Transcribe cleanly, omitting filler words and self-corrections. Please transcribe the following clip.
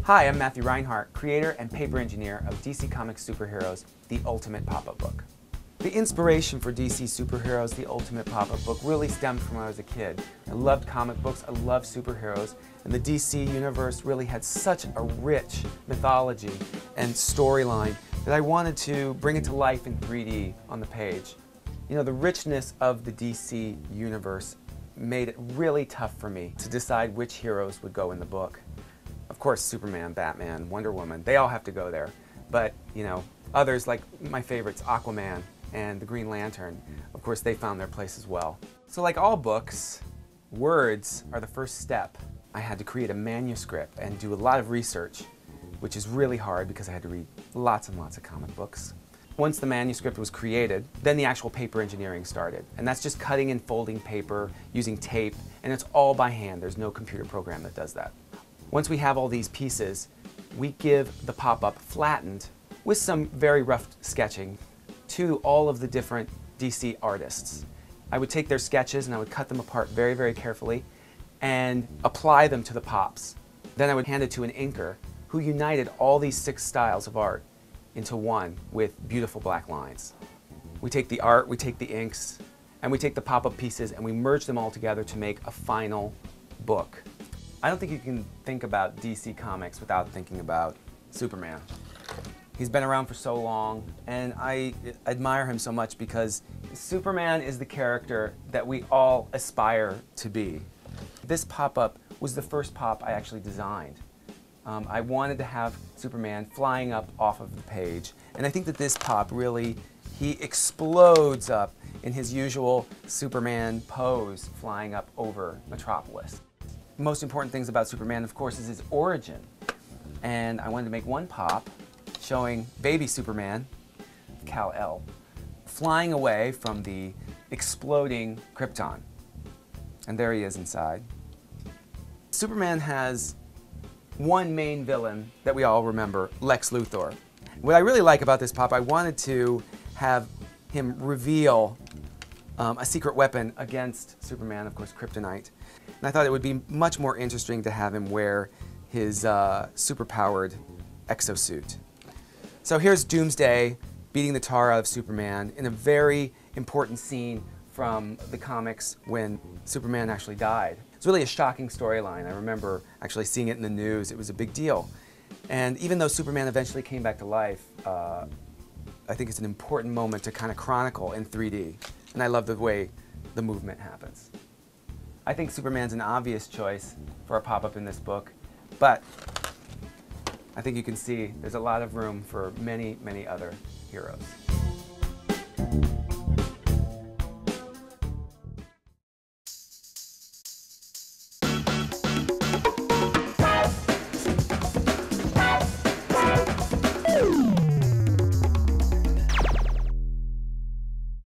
Hi, I'm Matthew Reinhart, creator and paper engineer of DC Comics Superheroes, the Ultimate Pop-Up Book. The inspiration for DC Superheroes, the Ultimate Pop-Up Book, really stemmed from when I was a kid. I loved comic books, I loved superheroes, and the DC universe really had such a rich mythology and storyline that I wanted to bring it to life in 3D on the page. You know, the richness of the DC universe made it really tough for me to decide which heroes would go in the book. Of course, Superman, Batman, Wonder Woman, they all have to go there. But, you know, others like my favorites, Aquaman and the Green Lantern, of course, they found their place as well. So like all books, words are the first step. I had to create a manuscript and do a lot of research, which is really hard because I had to read lots and lots of comic books. Once the manuscript was created, then the actual paper engineering started. And that's just cutting and folding paper using tape, and it's all by hand. There's no computer program that does that. Once we have all these pieces, we give the pop-up flattened with some very rough sketching to all of the different DC artists. I would take their sketches and I would cut them apart very, very carefully and apply them to the pops. Then I would hand it to an inker who united all these 6 styles of art into one with beautiful black lines. We take the art, we take the inks, and we take the pop-up pieces and we merge them all together to make a final book. I don't think you can think about DC Comics without thinking about Superman. He's been around for so long, and I admire him so much because Superman is the character that we all aspire to be. This pop-up was the first pop I actually designed. I wanted to have Superman flying up off of the page, and I think that this pop really, he explodes up in his usual Superman pose flying up over Metropolis. The most important things about Superman, of course, is his origin. And I wanted to make one pop showing baby Superman, Kal-El, flying away from the exploding Krypton. And there he is inside. Superman has one main villain that we all remember, Lex Luthor. What I really like about this pop, I wanted to have him reveal a secret weapon against Superman, of course, kryptonite. And I thought it would be much more interesting to have him wear his super-powered exosuit. So here's Doomsday beating the tar out of Superman in a very important scene from the comics when Superman actually died. It's really a shocking storyline. I remember actually seeing it in the news. It was a big deal. And even though Superman eventually came back to life, I think it's an important moment to kind of chronicle in 3D. And I love the way the movement happens. I think Superman's an obvious choice for a pop-up in this book, but I think you can see there's a lot of room for many, many other heroes.